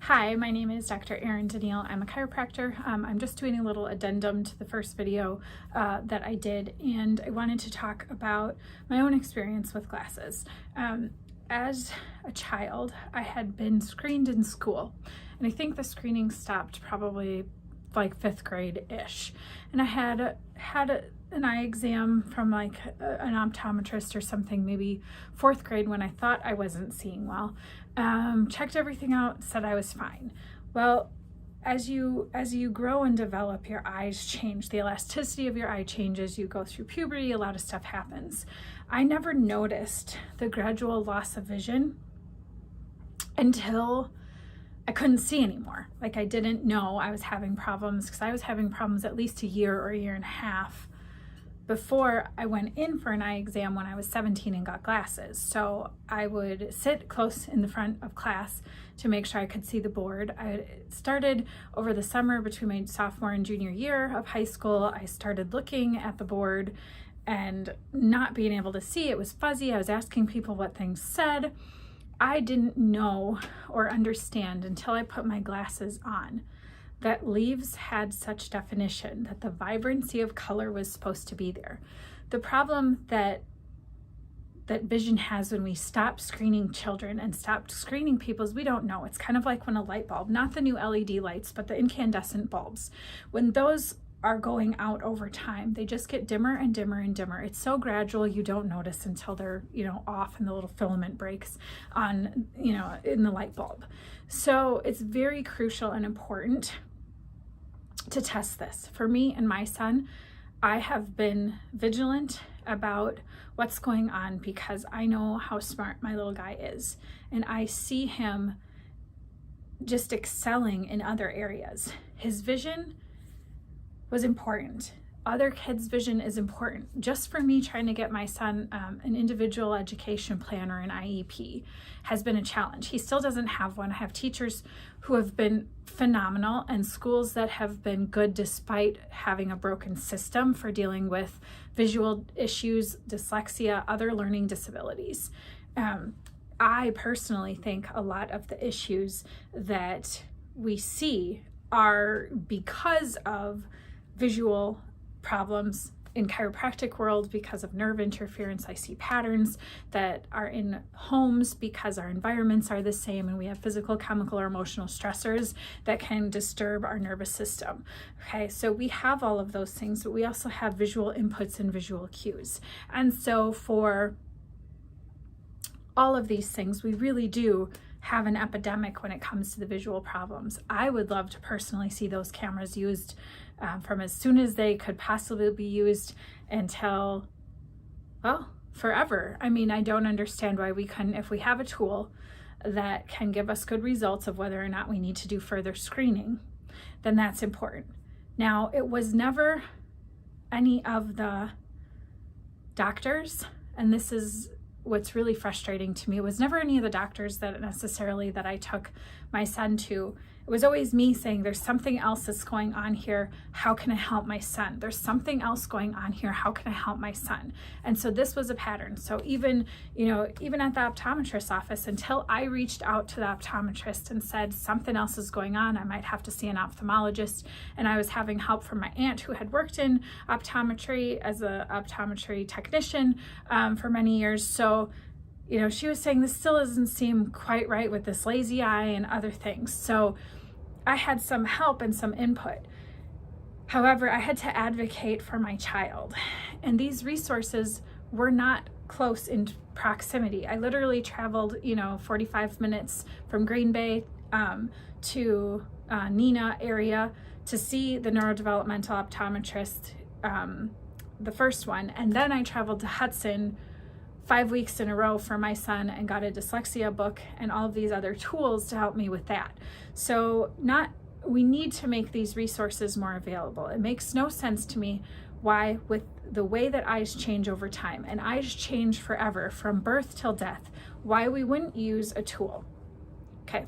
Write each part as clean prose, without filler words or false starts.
Hi, my name is Dr. Erin Danielle. I'm a chiropractor. I'm just doing a little addendum to the first video that I did, and I wanted to talk about my own experience with glasses. As a child, I had been screened in school, and I think the screening stopped probably like 5th grade-ish. And I had an eye exam from like an optometrist or something, maybe 4th grade, when I thought I wasn't seeing well. Checked everything out, said I was fine. Well, as you grow and develop, your eyes change. The elasticity of your eye changes. You go through puberty, a lot of stuff happens. I never noticed the gradual loss of vision until I couldn't see anymore. Like, I didn't know I was having problems, because I was having problems at least a year or a year and a half before I went in for an eye exam when I was 17 and got glasses. So I would sit close in the front of class to make sure I could see the board. I started over the summer between my sophomore and junior year of high school. I started looking at the board and not being able to see. It was fuzzy. I was asking people what things said. I didn't know or understand until I put my glasses on that leaves had such definition, that the vibrancy of color was supposed to be there. The problem that vision has when we stop screening children and stop screening people is we don't know. It's kind of like when a light bulb, not the new LED lights, but the incandescent bulbs, when those are going out over time, they just get dimmer and dimmer and dimmer. It's so gradual, you don't notice until they're, off and the little filament breaks on, in the light bulb. So it's very crucial and important to test this. For me and my son, I have been vigilant about what's going on because I know how smart my little guy is, and I see him just excelling in other areas. His vision was important. Other kids' vision is important. Just for me, trying to get my son an individual education plan or an IEP has been a challenge. He still doesn't have one. I have teachers who have been phenomenal and schools that have been good despite having a broken system for dealing with visual issues, dyslexia, other learning disabilities. I personally think a lot of the issues that we see are because of visual problems in chiropractic world, because of nerve interference. I see patterns that are in homes because our environments are the same, and we have physical, chemical, or emotional stressors that can disturb our nervous system. Okay, so we have all of those things, but we also have visual inputs and visual cues. And so for all of these things, we really do have an epidemic when it comes to the visual problems. I would love to personally see those cameras used from as soon as they could possibly be used until, well, forever. I mean, I don't understand why we couldn't, if we have a tool that can give us good results of whether or not we need to do further screening, then that's important. Now, it was never any of the doctors, and this is what's really frustrating to me, it was never any of the doctors that I took my son to. It was always me saying, there's something else that's going on here. How can I help my son? There's something else going on here. How can I help my son? And so this was a pattern. So even at the optometrist's office, until I reached out to the optometrist and said something else is going on, I might have to see an ophthalmologist. And I was having help from my aunt who had worked in optometry as an optometry technician for many years. So she was saying this still doesn't seem quite right with this lazy eye and other things. So I had some help and some input. However, I had to advocate for my child. And these resources were not close in proximity. I literally traveled, 45 minutes from Green Bay to Neenah area to see the neurodevelopmental optometrist, the first one. And then I traveled to Hudson 5 weeks in a row for my son and got a dyslexia book and all of these other tools to help me with that. So we need to make these resources more available. It makes no sense to me why, with the way that eyes change over time, and eyes change forever from birth till death, why we wouldn't use a tool. Okay,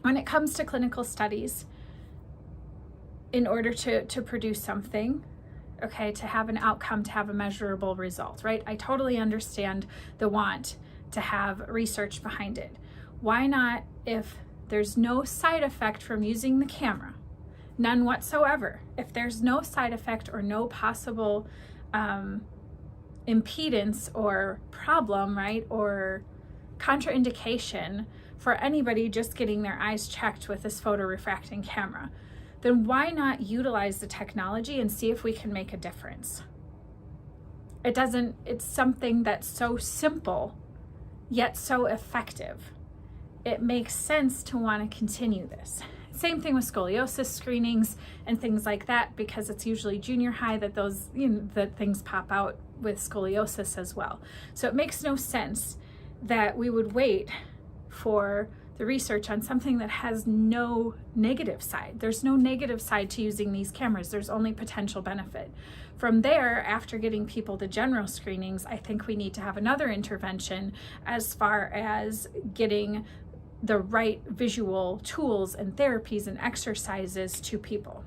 when it comes to clinical studies, in order to produce something, okay, to have an outcome, to have a measurable result, right? I totally understand the want to have research behind it. Why not, if there's no side effect from using the camera, none whatsoever, if there's no side effect or no possible impedance or problem, right, or contraindication for anybody just getting their eyes checked with this photorefracting camera, then why not utilize the technology and see if we can make a difference? It's something that's so simple, yet so effective. It makes sense to want to continue this. Same thing with scoliosis screenings and things like that, because it's usually junior high that those, that things pop out with scoliosis as well. So it makes no sense that we would wait for the research on something that has no negative side. There's no negative side to using these cameras. There's only potential benefit. From there, after getting people to general screenings, I think we need to have another intervention as far as getting the right visual tools and therapies and exercises to people.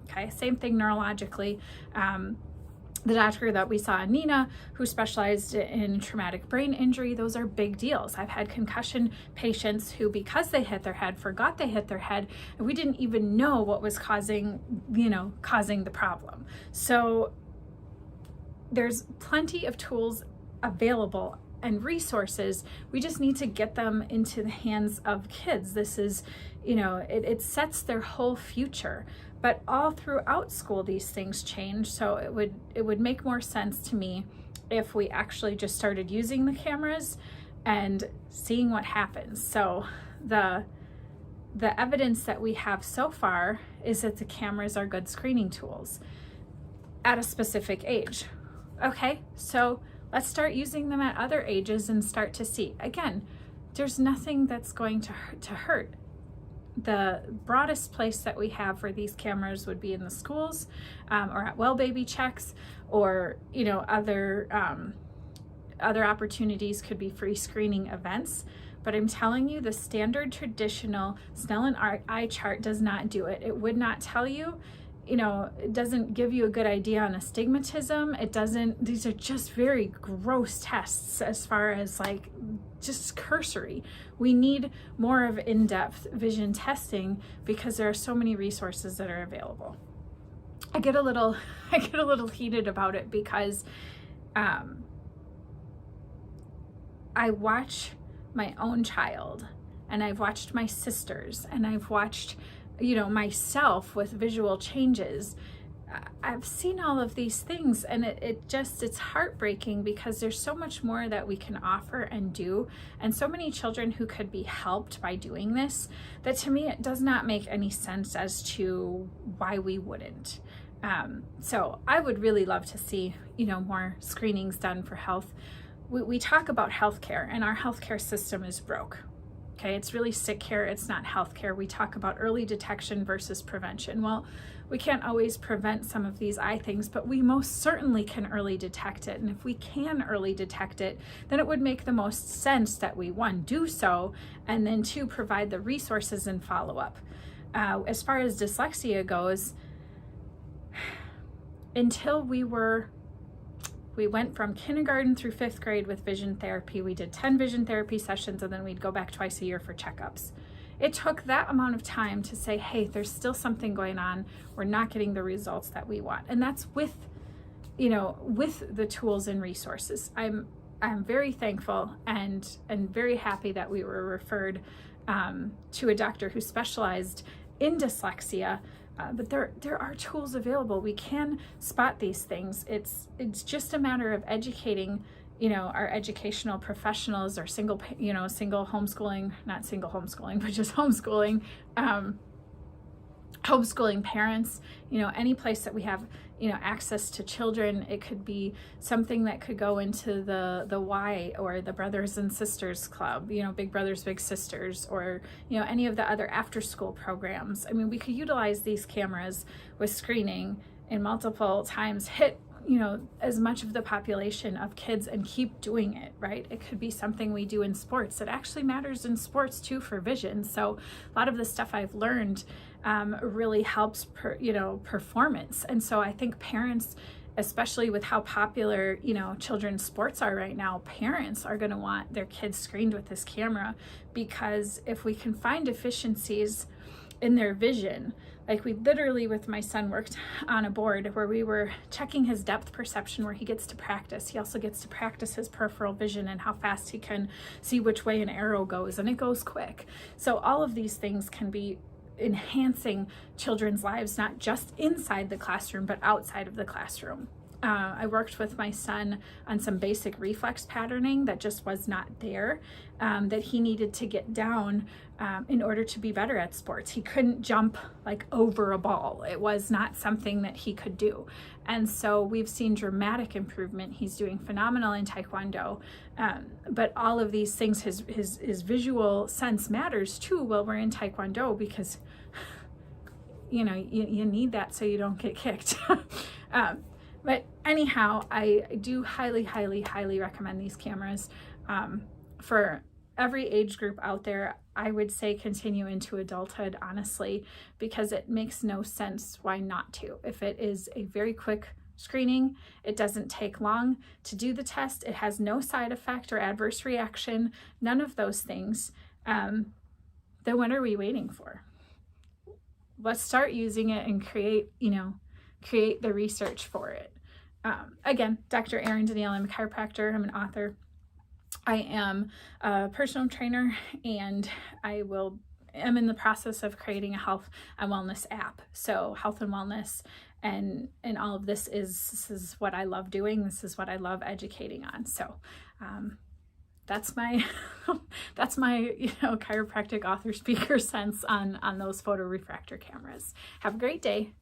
Okay, same thing neurologically. The doctor that we saw, Nina, who specialized in traumatic brain injury, those are big deals. I've had concussion patients who, because they hit their head, forgot they hit their head, and we didn't even know what was causing the problem. So there's plenty of tools available and resources. We just need to get them into the hands of kids. This is, it sets their whole future. But all throughout school, these things change. So it would make more sense to me if we actually just started using the cameras and seeing what happens. So the evidence that we have so far is that the cameras are good screening tools at a specific age. Okay, so let's start using them at other ages and start to see. Again, there's nothing that's going to hurt. The broadest place that we have for these cameras would be in the schools, or at well baby checks, or other opportunities could be free screening events. But I'm telling you, the standard traditional Snellen eye chart does not do it. It would not tell you. It doesn't give you a good idea on astigmatism. It doesn't, these are just very gross tests as far as just cursory. We need more of in-depth vision testing because there are so many resources that are available. I get a little heated about it because I watch my own child, and I've watched my sisters, and I've watched myself with visual changes. I've seen all of these things, and it's heartbreaking because there's so much more that we can offer and do, and so many children who could be helped by doing this, that to me it does not make any sense as to why we wouldn't. So I would really love to see more screenings done for health. We talk about healthcare, and our healthcare system is broke. Okay, it's really sick care, it's not healthcare. We talk about early detection versus prevention. Well, we can't always prevent some of these eye things, but we most certainly can early detect it. And if we can early detect it, then it would make the most sense that we, one, do so, and then two, provide the resources and follow up. As far as dyslexia goes, until we went from kindergarten through 5th grade with vision therapy. We did 10 vision therapy sessions, and then we'd go back twice a year for checkups. It took that amount of time to say, hey, there's still something going on. We're not getting the results that we want. And that's with the tools and resources. I'm very thankful and very happy that we were referred to a doctor who specialized in dyslexia. But there are tools available. We can spot these things. It's just a matter of educating, our educational professionals, or single homeschooling, not single homeschooling, but just homeschooling, homeschooling parents, any place that we have, access to children. It could be something that could go into the Y, or the Brothers and Sisters Club, Big Brothers, Big Sisters, or, any of the other after school programs. I mean, we could utilize these cameras with screening and multiple times hit, as much of the population of kids and keep doing it, right? It could be something we do in sports. It actually matters in sports too for vision. So a lot of the stuff I've learned really helps performance. And so I think parents especially with how popular, you know, children's sports are right now, parents are going to want their kids screened with this camera, because if we can find deficiencies in their vision, like we literally with my son worked on a board where we were checking his depth perception, where he gets to practice. He also gets to practice his peripheral vision and how fast he can see which way an arrow goes, and it goes quick. So all of these things can be enhancing children's lives, not just inside the classroom, but outside of the classroom. I worked with my son on some basic reflex patterning that just was not there, that he needed to get down in order to be better at sports. He couldn't jump like over a ball. It was not something that he could do. And so we've seen dramatic improvement. He's doing phenomenal in Taekwondo. But all of these things, his visual sense matters too while we're in Taekwondo, because you know, you need that so you don't get kicked. But anyhow, I do highly, highly, highly recommend these cameras. For every age group out there, I would say continue into adulthood, honestly, because it makes no sense why not to. If it is a very quick screening, it doesn't take long to do the test, it has no side effect or adverse reaction, none of those things, then what are we waiting for? Let's start using it and create the research for it. Again, Dr. Erin Danielle, I'm a chiropractor, I'm an author, I am a personal trainer, and am in the process of creating a health and wellness app. So health and wellness and all of this is what I love doing. This is what I love educating on. So that's my chiropractic author speaker sense on those photorefractor cameras. Have a great day.